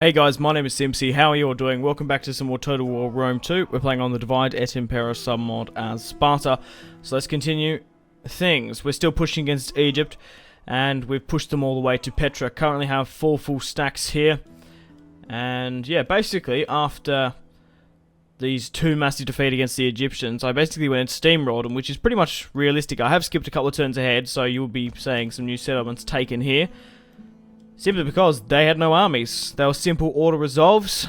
Hey guys, my name is Simpzy. How are you all doing? Welcome back to some more Total War Rome 2. We're playing on the DEI Impera Submod as Sparta. So let's continue things. We're still pushing against Egypt, and we've pushed them all the way to Petra. Currently have 4 full stacks here. And yeah, basically, after these 2 massive defeats against the Egyptians, I basically went and steamrolled them, which is pretty much realistic. I have skipped a couple of turns ahead, so you'll be seeing some new settlements taken here. Simply because they had no armies. They were simple auto resolves,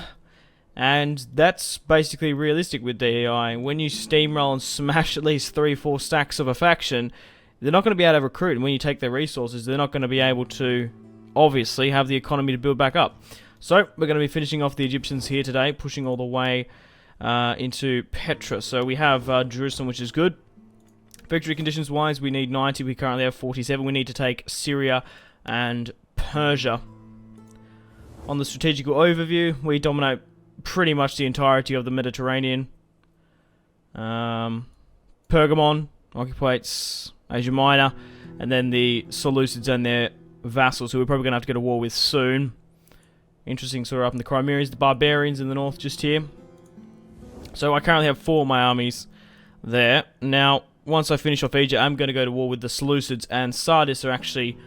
and that's basically realistic with DEI. When you steamroll and smash at least 3-4 stacks of a faction, they're not going to be able to recruit, and when you take their resources, they're not going to be able to, obviously, have the economy to build back up. So, we're going to be finishing off the Egyptians here today, pushing all the way into Petra. So, we have Jerusalem, which is good. Victory conditions wise, we need 90, we currently have 47. We need to take Syria and Persia. On the strategical overview, we dominate pretty much the entirety of the Mediterranean. Pergamon occupies Asia Minor, and then the Seleucids and their vassals, who we're probably going to have to go to war with soon. Interesting, so we're up in the Crimeans, the barbarians in the north just here. So I currently have 4 of my armies there. Now, once I finish off Egypt, I'm going to go to war with the Seleucids, and Sardis are actually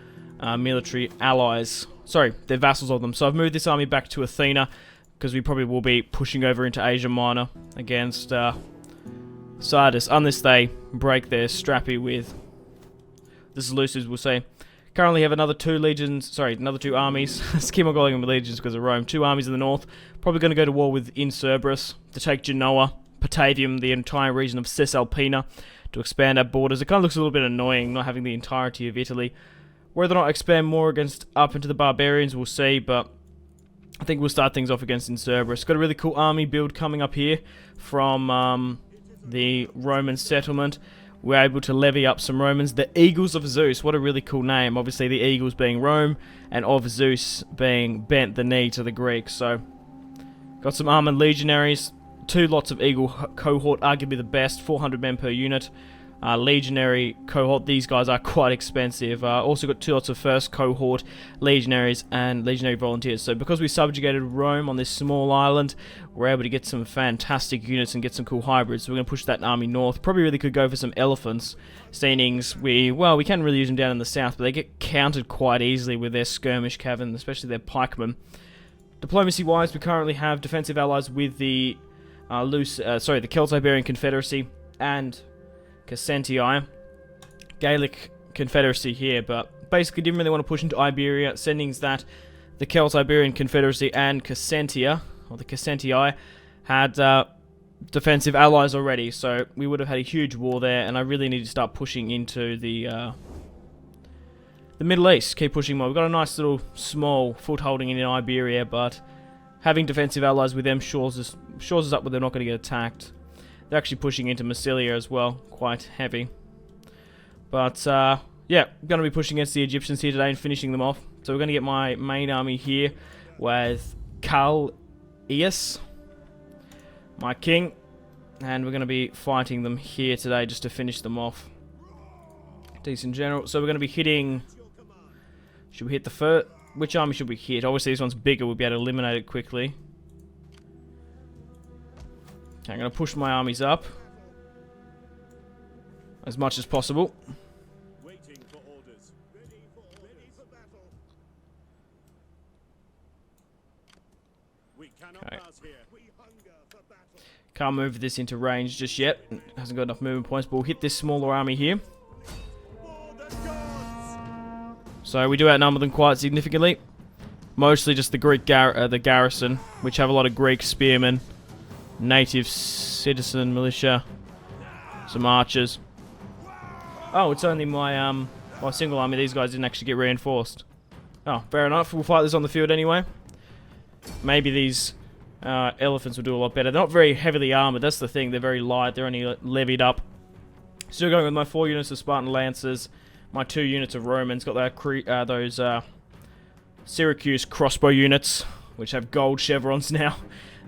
military allies. Sorry, they're vassals of them. So I've moved this army back to Athena, because we probably will be pushing over into Asia Minor against Sardis, unless they break their strappy with the Seleucids, we'll say. Currently have another 2 armies. Keep on calling them legions because of Rome. 2 armies in the north. Probably going to go to war with Cerberus to take Genoa, Patavium, the entire region of Cisalpina, to expand our borders. It kind of looks a little bit annoying not having the entirety of Italy. Whether or not expand more against up into the barbarians, we'll see, but I think we'll start things off against Cerberus. Got a really cool army build coming up here from the Roman settlement. We're able to levy up some Romans. The Eagles of Zeus, what a really cool name. Obviously the Eagles being Rome, and of Zeus being bent the knee to the Greeks. So, got some armored legionaries. 2 lots of Eagle cohort, arguably the best, 400 men per unit. Legionary cohort, these guys are quite expensive. Also got 2 lots of first cohort legionaries and legionary volunteers. So because we subjugated Rome on this small island, we're able to get some fantastic units and get some cool hybrids. So we're going to push that army north. Probably really could go for some elephants. Steenings, we can't really use them down in the south, but they get countered quite easily with their skirmish cavalry, especially their pikemen. Diplomacy wise, we currently have defensive allies with the the Celto-Iberian Confederacy and Cassentii, Gaelic Confederacy here, but basically didn't really want to push into Iberia, sending that the Celto-Iberian Confederacy and Cassentia, or the Cassentii, had defensive allies already, so we would have had a huge war there, and I really need to start pushing into the Middle East, keep pushing more. We've got a nice little small footholding in Iberia, but having defensive allies with them shores us up where they're not going to get attacked. They're actually pushing into Massilia as well, quite heavy. But, yeah, I'm going to be pushing against the Egyptians here today and finishing them off. So we're going to get my main army here with Callias, my king, and we're going to be fighting them here today just to finish them off. Decent general. So we're going to be hitting... Should we hit the first... Which army should we hit? Obviously this one's bigger, we'll be able to eliminate it quickly. Okay, I'm going to push my armies up as much as possible. Waiting for orders. Ready for battle. We cannot pass here. We hunger for battle. Can't move this into range just yet. Hasn't got enough movement points, but we'll hit this smaller army here. So we do outnumber them quite significantly. Mostly just the Greek the garrison, which have a lot of Greek spearmen, native citizen militia, some archers. Oh, it's only my my single army. These guys didn't actually get reinforced. Oh, fair enough. We'll fight this on the field anyway. Maybe these elephants will do a lot better. They're not very heavily armored. That's the thing. They're very light. They're only levied up. Still going with my 4 units of Spartan Lancers. My 2 units of Romans. Got that those Syracuse crossbow units, which have gold chevrons now.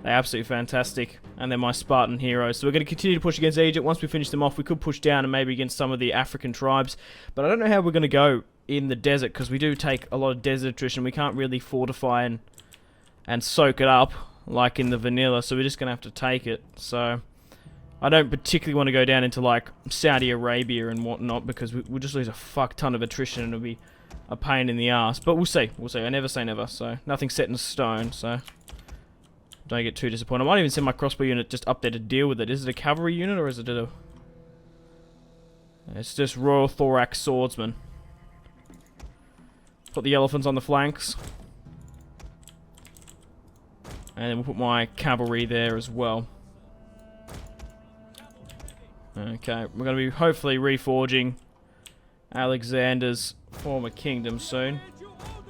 They're absolutely fantastic. And then my Spartan heroes. So we're going to continue to push against Egypt. Once we finish them off, we could push down and maybe against some of the African tribes. But I don't know how we're going to go in the desert, because we do take a lot of desert attrition. We can't really fortify and and soak it up like in the vanilla, so we're just going to have to take it. So I don't particularly want to go down into like Saudi Arabia and whatnot, because we'll just lose a fuck ton of attrition and it'll be a pain in the ass. But we'll see. We'll see. I never say never, so nothing's set in stone, so don't get too disappointed. I might even send my crossbow unit just up there to deal with it. Is it a cavalry unit or is it a... It's just Royal Thorax Swordsman. Put the elephants on the flanks. And then we'll put my cavalry there as well. Okay, we're going to be hopefully reforging Alexander's former kingdom soon,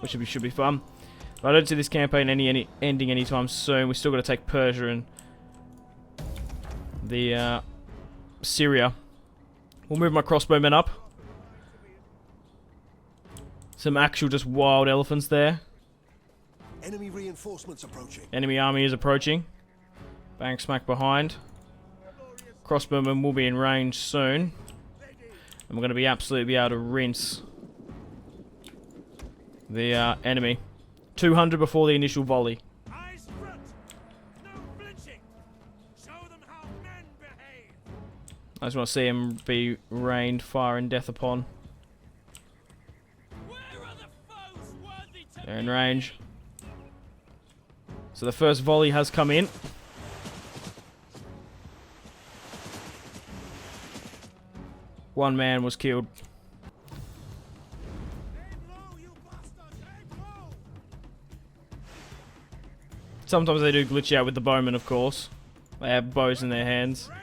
which should be fun. But I don't see this campaign ending anytime soon. We still got to take Persia and the Syria. We'll move my crossbowmen up. Some actual just wild elephants there. Enemy reinforcements approaching. Enemy army is approaching. Bang smack behind. Crossbowmen will be in range soon. And we're going to be absolutely able to rinse the enemy. 200 before the initial volley. Eyes front. No flinching. Show them how men behave. I just want to see him be rained fire and death upon. Where are the foes worthy to They're in range. So the first volley has come in. One man was killed. Aim low, you bastards. Aim low. Sometimes they do glitch out with the bowmen, of course. They have bows in their hands. Ready.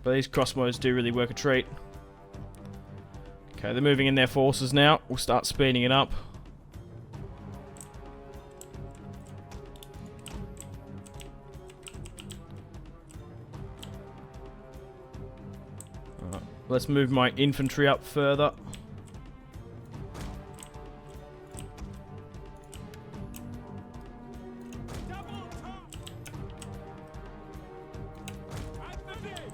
But these crossbows do really work a treat. Okay, they're moving in their forces now. We'll start speeding it up. Alright, let's move my infantry up further. Double top. Advocate.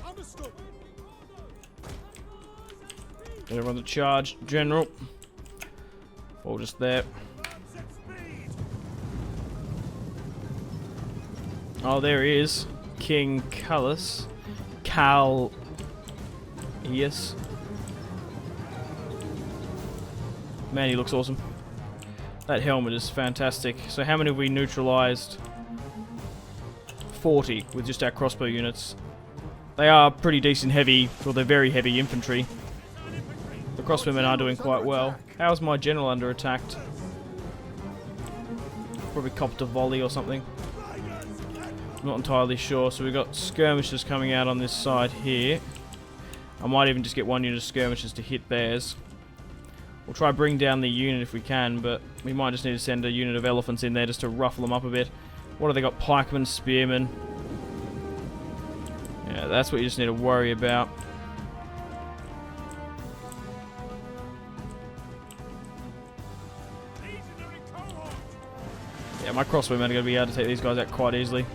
Understood. Everyone to charge, General. All just there. Set speed. Oh, there he is. King Callus. Yes. Man, he looks awesome. That helmet is fantastic. So how many have we neutralized? 40 with just our crossbow units. They are pretty decent heavy, well, they're very heavy infantry. The crossbowmen are doing quite well. How's my general under attack? Probably copped a volley or something. Not entirely sure. So we've got skirmishers coming out on this side here. I might even just get one unit of skirmishers to hit theirs. We'll try bring down the unit if we can, but we might just need to send a unit of elephants in there just to ruffle them up a bit. What have they got? Pikemen, spearmen. Yeah, that's what you just need to worry about. Legionary cohort. Yeah, my crossbowmen are going to be able to take these guys out quite easily.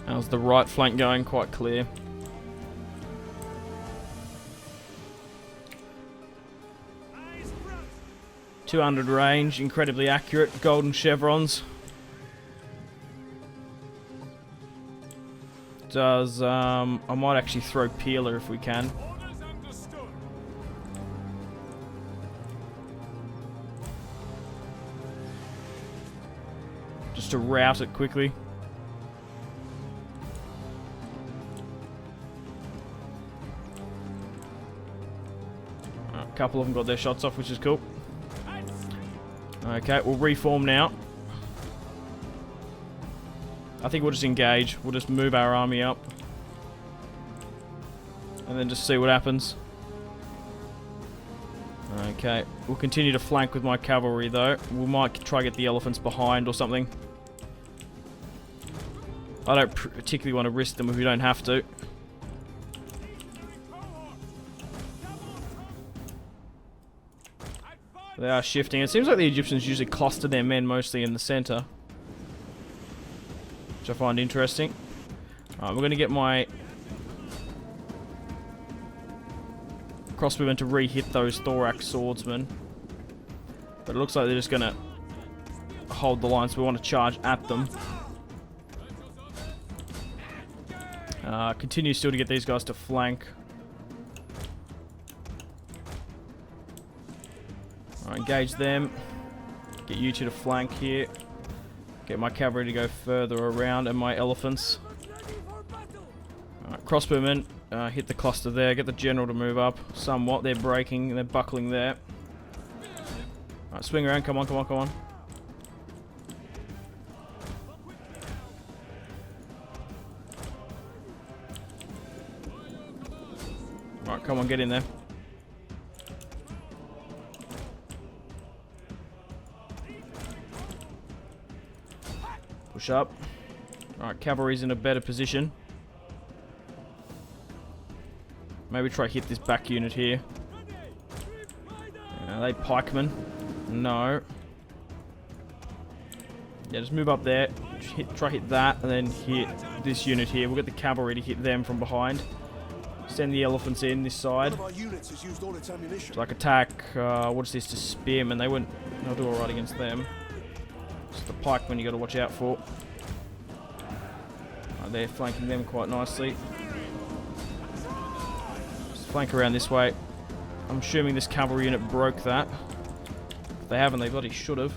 How's the right flank going? Quite clear. Eyes front. 200 range, incredibly accurate, golden chevrons. Does, I might actually throw Peeler if we can. Orders understood. Just to rout it quickly. A couple of them got their shots off, which is cool. Okay, we'll reform now. I think we'll just engage. We'll just move our army up. And then just see what happens. Okay, we'll continue to flank with my cavalry though. We might try to get the elephants behind or something. I don't particularly want to risk them if we don't have to. They are shifting. It seems like the Egyptians usually cluster their men mostly in the center. which I find interesting. Alright, we're going to get my crossbowmen to re-hit those thorax swordsmen. But it looks like they're just going to hold the line, so we want to charge at them. Continue still to get these guys to flank. Alright, engage them. Get you two to flank here. Get my cavalry to go further around and my elephants. Alright, crossbowmen, hit the cluster there. Get the general to move up somewhat. They're breaking, they're buckling there. Alright, swing around, come on, come on, come on. Alright, come on, get in there. Push up. Alright, cavalry's in a better position. Maybe try hit this back unit here. Are they pikemen? No. Yeah, just move up there. Try hit that, and then hit this unit here. We'll get the cavalry to hit them from behind. Send the elephants in this side. One of our units has used all its ammunition. So like attack, what is this, to spearmen? They'll do alright against them. Just the pikemen you got to watch out for. They're flanking them quite nicely. Just flank around this way. I'm assuming this cavalry unit broke that. If they haven't, they bloody should have.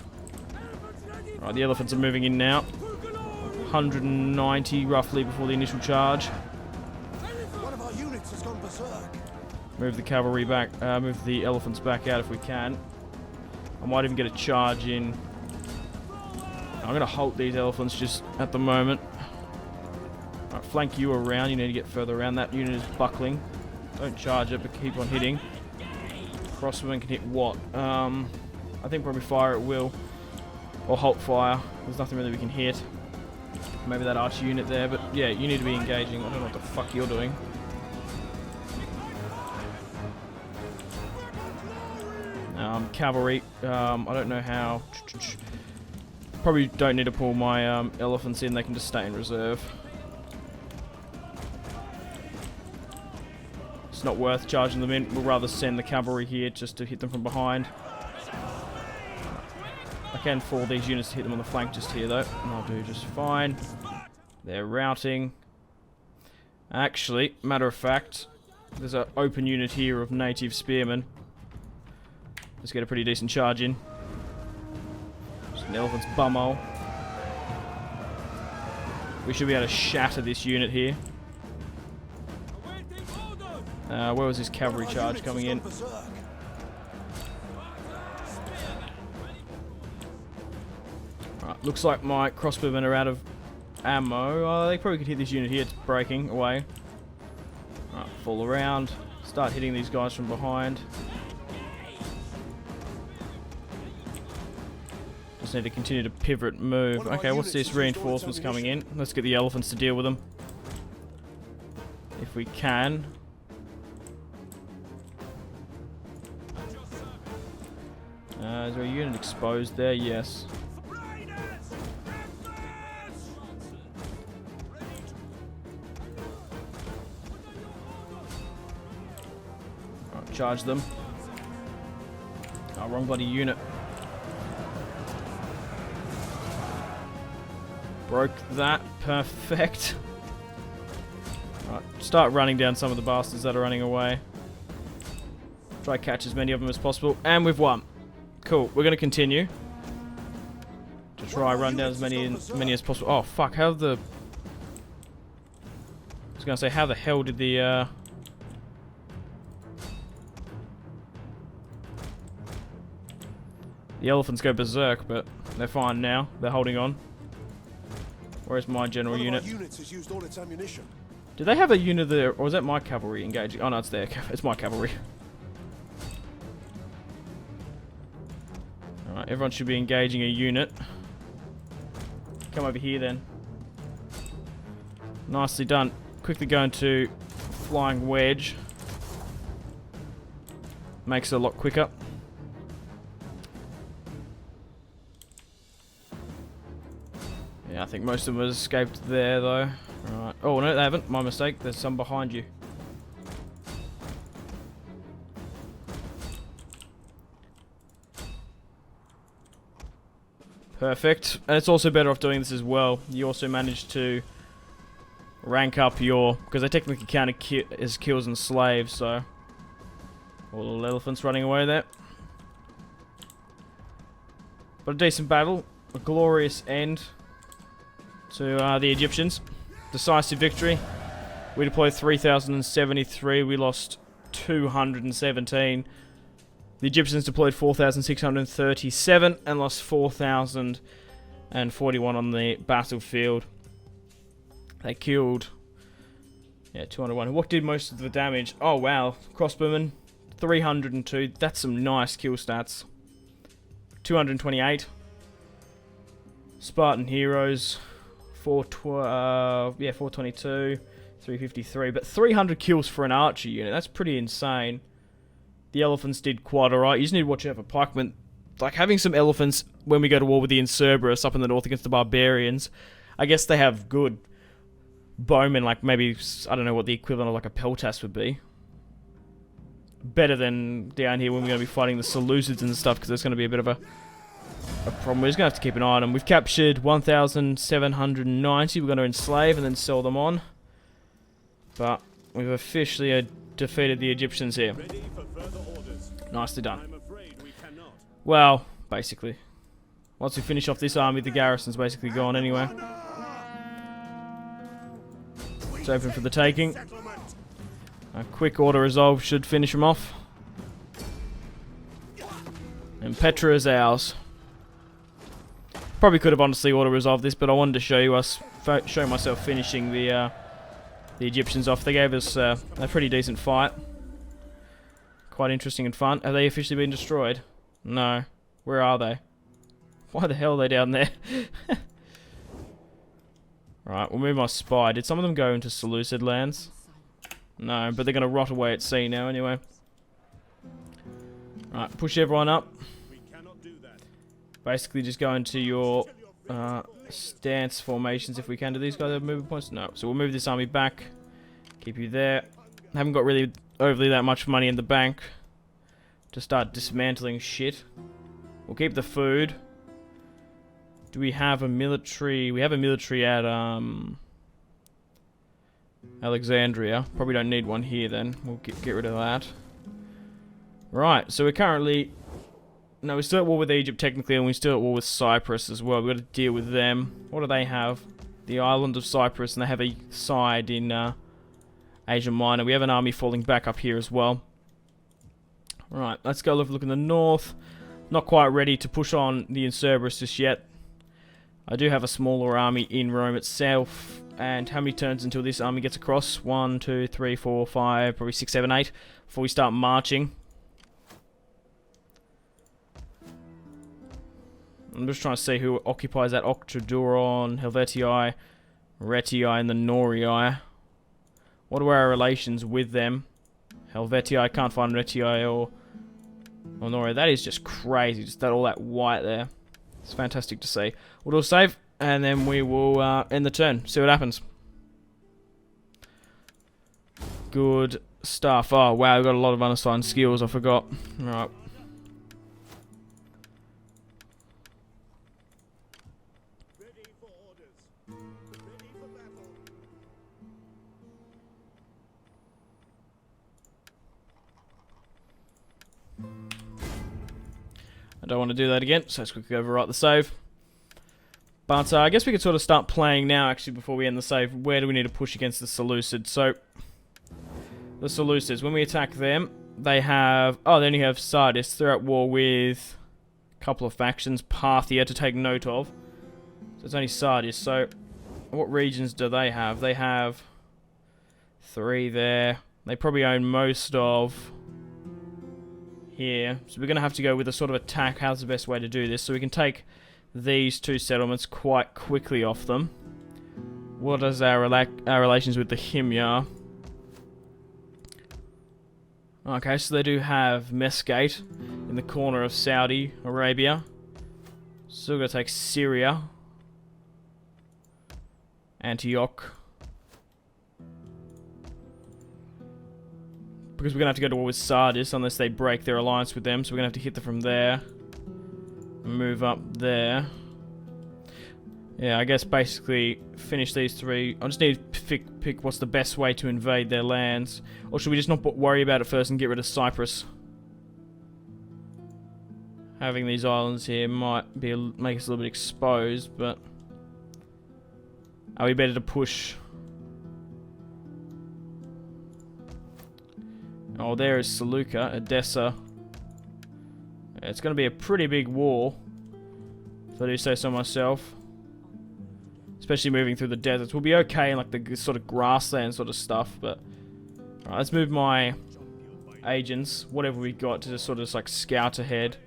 Right, the elephants are moving in now. 190 roughly before the initial charge. One of our units has gone berserk. Move the cavalry back, move the elephants back out if we can. I might even get a charge in. I'm going to halt these elephants just at the moment. Right, flank you around. You need to get further around. That unit is buckling. Don't charge it, but keep on hitting. Crossbowmen can hit what? I think probably fire at will. Or halt fire. There's nothing really we can hit. Maybe that archer unit there, but yeah, you need to be engaging. I don't know what the fuck you're doing. Cavalry. I don't know how. Probably don't need to pull my elephants in. They can just stay in reserve. It's not worth charging them in. We'll rather send the cavalry here just to hit them from behind. I can fall these units to hit them on the flank just here though, and I'll do just fine. They're routing. Actually, matter of fact, there's an open unit here of native spearmen. Let's get a pretty decent charge in. Just an elephant's bumhole. We should be able to shatter this unit here. Where was this cavalry charge coming in? Right, looks like my crossbowmen are out of ammo. Oh, they probably could hit this unit here. It's breaking away. Right, fall around. Start hitting these guys from behind. Just need to continue to pivot, move. Okay, what's this? Reinforcements coming in. Let's get the elephants to deal with them. If we can. Is there a unit exposed there? Yes. Right, charge them. Oh, wrong bloody unit. Broke that. Perfect. Right, start running down some of the bastards that are running away. Try to catch as many of them as possible. And we've won. Cool. We're going to continue. To try run down as many as possible. Oh, fuck. How the... I was going to say, how the hell did the... The elephants go berserk, but they're fine now. They're holding on. Where's my general unit? Do they have a unit there, or is that my cavalry engaging? Oh no, it's there. It's my cavalry. Alright, everyone should be engaging a unit. Come over here then. Nicely done. Quickly go into flying wedge. Makes it a lot quicker. Yeah, I think most of them have escaped there, though. Alright. Oh, no, they haven't. My mistake. There's some behind you. Perfect. And it's also better off doing this as well. You also manage to rank up your... because they technically count as kills and slaves, so... all the little elephants running away there. But a decent battle. A glorious end to the Egyptians. Decisive victory. We deployed 3,073. We lost 217. The Egyptians deployed 4,637 and lost 4,041 on the battlefield. They killed, 201. What did most of the damage? Oh, wow. Crossbowmen, 302. That's some nice kill stats. 228. Spartan heroes, 422. 353. But 300 kills for an archer unit. That's pretty insane. The elephants did quite alright. You just need to watch out for pikemen. Like, having some elephants when we go to war with the Cerberus up in the north against the barbarians. I guess they have good bowmen, like maybe, I don't know what the equivalent of like a peltas would be. Better than down here when we're going to be fighting the Seleucids and stuff, because there's going to be a bit of a problem. We're just going to have to keep an eye on them. We've captured 1,790. We're going to enslave and then sell them on. But we've officially defeated the Egyptians here. Nicely done. Well, basically. Once we finish off this army, the garrison's basically gone anyway. It's open for the taking. A quick auto resolve should finish them off. And Petra is ours. Probably could have honestly auto resolved this, but I wanted to show myself finishing the Egyptians off. They gave us a pretty decent fight. Quite interesting and fun. Have they officially been destroyed? No. Where are they? Why the hell are they down there? Right, we'll move my spy. Did some of them go into Seleucid lands? No, but they're going to rot away at sea now anyway. Right, push everyone up. Basically just go into your stance formations if we can. Do these guys have movement points? No. So we'll move this army back. Keep you there. Haven't got really overly that much money in the bank to start dismantling shit. We'll keep the food. Do we have a military? We have a military at Alexandria. Probably don't need one here then. We'll get rid of that. Right, so we're currently... No, we're still at war with Egypt technically, and we're still at war with Cyprus as well. We've got to deal with them. What do they have? The island of Cyprus, and they have a side in Asia Minor. We have an army falling back up here as well. Right, let's go look in the north. Not quite ready to push on the Cerberus just yet. I do have a smaller army in Rome itself. And how many turns until this army gets across? 1, 2, 3, 4, 5, probably 6, 7, 8. Before we start marching. I'm just trying to see who occupies that Octroduron, Helvetii, Retii, and the Norii. What are our relations with them? Helvetii, I can't find Retii or Norii. That is just crazy, just all that white there. It's fantastic to see. We'll do a save, and then we will end the turn. See what happens. Good stuff. Oh, wow, we've got a lot of unassigned skills. I forgot. Right. I don't want to do that again, so let's quickly overwrite the save. But I guess we could sort of start playing now, actually, before we end the save. Where do we need to push against the Seleucids? So, the Seleucids, when we attack them, they have... Oh, they only have Sardis. They're at war with a couple of factions. Parthia, to take note of. So it's only Sardis. So, what regions do they have? They have 3 there. They probably own most of... here. So we're going to have to go with a sort of attack. How's the best way to do this? So we can take these 2 settlements quite quickly off them. What is our relations with the Himyar? Okay, so they do have Mesgate in the corner of Saudi Arabia. So we're going to take Syria. Antioch. Because we're going to have to go to war with Sardis unless they break their alliance with them. So we're going to have to hit them from there. Move up there. Yeah, I guess basically finish these three. I just need to pick what's the best way to invade their lands. Or should we just not worry about it first and get rid of Cyprus? Having these islands here might make us a little bit exposed, but... Are we better to push? Oh, there is Seleucia, Edessa. Yeah, it's going to be a pretty big war, if I do say so myself. Especially moving through the deserts. We'll be okay in like the sort of grassland sort of stuff, but... Alright, let's move my agents, whatever we got, to just sort of just like scout ahead.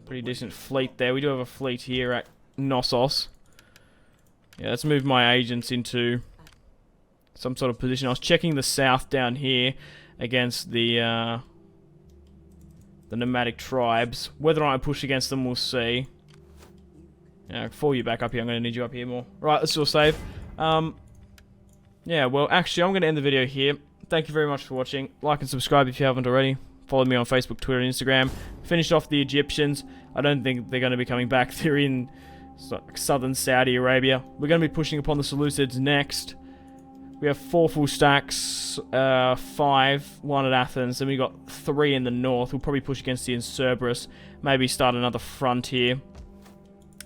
Pretty decent fleet there. We do have a fleet here at Knossos. Yeah, let's move my agents into some sort of position. I was checking the south down here against the nomadic tribes. Whether or not I push against them, we'll see. Yeah, before you back up here, I'm going to need you up here more. Right, let's do a save. Yeah, well, actually, I'm going to end the video here. Thank you very much for watching. Like and subscribe if you haven't already. Follow me on Facebook, Twitter, and Instagram. Finished off the Egyptians. I don't think they're going to be coming back. They're in southern Saudi Arabia. We're going to be pushing upon the Seleucids next. We have 4 full stacks, 5, 1 at Athens, and we got 3 in the north. We'll probably push against the Cerberus, maybe start another front here,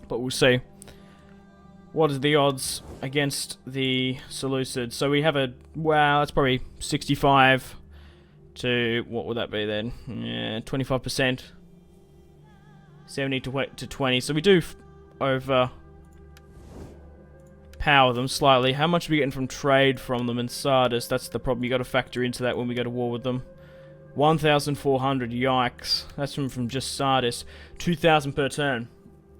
but we'll see. What is the odds against the Seleucids? So we have a, wow, that's probably 65 to, what would that be then? Yeah, 25%. 70 to 20, so we do over power them slightly. How much are we getting from trade from them in Sardis? That's the problem. You got to factor into that when we go to war with them. 1,400. Yikes! That's from just Sardis. 2,000 per turn.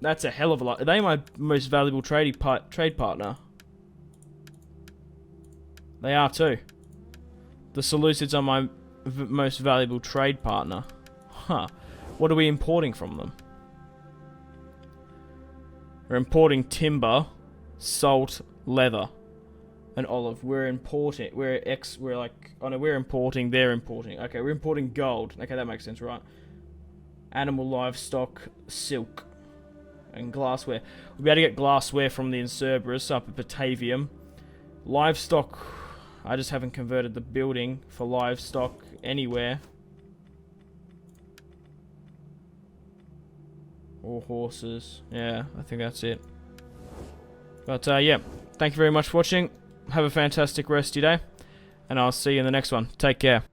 That's a hell of a lot. Are they my most valuable trade partner? They are too. The Seleucids are my most valuable trade partner. Huh. What are we importing from them? We're importing timber, salt, leather, and olive. We're importing. We're importing. They're importing. Okay, we're importing gold. Okay, that makes sense, right? Animal, livestock, silk, and glassware. We'll be able to get glassware from the Cerberus up at Batavium. Livestock. I just haven't converted the building for livestock anywhere. Or horses. Yeah, I think that's it. But, yeah. Thank you very much for watching. Have a fantastic rest of your day. And I'll see you in the next one. Take care.